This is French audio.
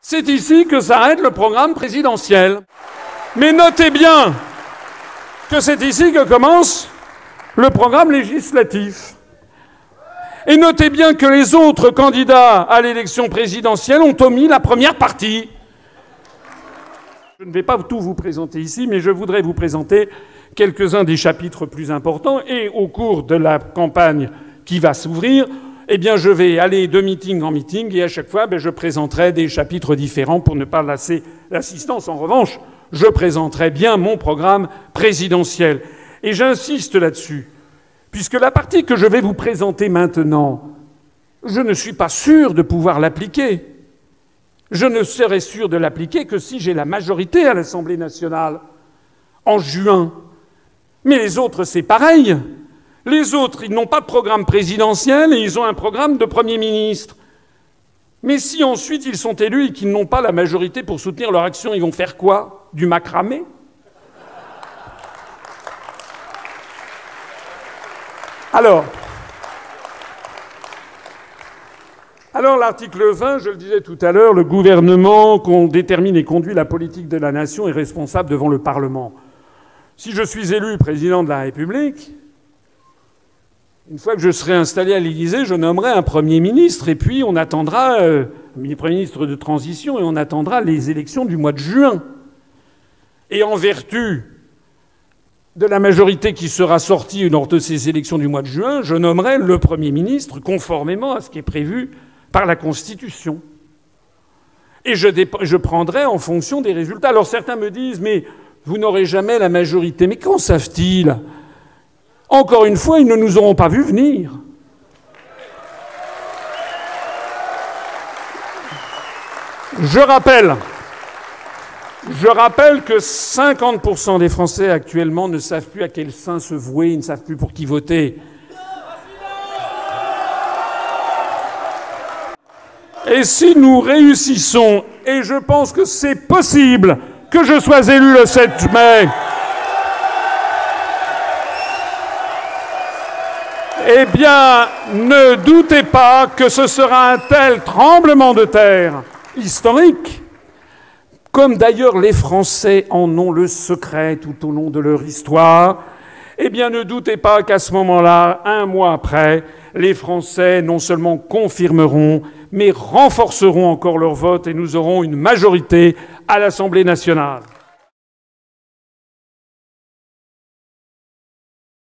C'est ici que s'arrête le programme présidentiel. Mais notez bien que c'est ici que commence le programme législatif. Et notez bien que les autres candidats à l'élection présidentielle ont omis la première partie. Je ne vais pas tout vous présenter ici, mais je voudrais vous présenter quelques-uns des chapitres plus importants. Et au cours de la campagne qui va s'ouvrir, eh bien, je vais aller de meeting en meeting et à chaque fois, je présenterai des chapitres différents pour ne pas lasser l'assistance. En revanche, je présenterai bien mon programme présidentiel. Et j'insiste là-dessus, puisque la partie que je vais vous présenter maintenant, je ne suis pas sûr de pouvoir l'appliquer. Je ne serai sûr de l'appliquer que si j'ai la majorité à l'Assemblée nationale en juin. Mais les autres, c'est pareil. Les autres, ils n'ont pas de programme présidentiel et ils ont un programme de Premier ministre. Mais si ensuite ils sont élus et qu'ils n'ont pas la majorité pour soutenir leur action, ils vont faire quoi? Du macramé? Alors l'article 20, je le disais tout à l'heure, le gouvernement qu'on détermine et conduit la politique de la nation est responsable devant le Parlement. Si je suis élu président de la République, une fois que je serai installé à l'Élysée, je nommerai un Premier ministre et puis on attendra, un Premier ministre de transition, et on attendra les élections du mois de juin. Et en vertu de la majorité qui sera sortie lors de ces élections du mois de juin, je nommerai le Premier ministre conformément à ce qui est prévu par la Constitution. Et je prendrai en fonction des résultats. Alors certains me disent « mais vous n'aurez jamais la majorité ». Mais qu'en savent-ils ? Encore une fois, ils ne nous auront pas vus venir. Je rappelle que 50% des Français actuellement ne savent plus à quel saint se vouer, ils ne savent plus pour qui voter. Et si nous réussissons, et je pense que c'est possible que je sois élu le 7 mai, eh bien, ne doutez pas que ce sera un tel tremblement de terre historique, comme d'ailleurs les Français en ont le secret tout au long de leur histoire, eh bien ne doutez pas qu'à ce moment-là, un mois après, les Français non seulement confirmeront, mais renforceront encore leur vote et nous aurons une majorité à l'Assemblée nationale.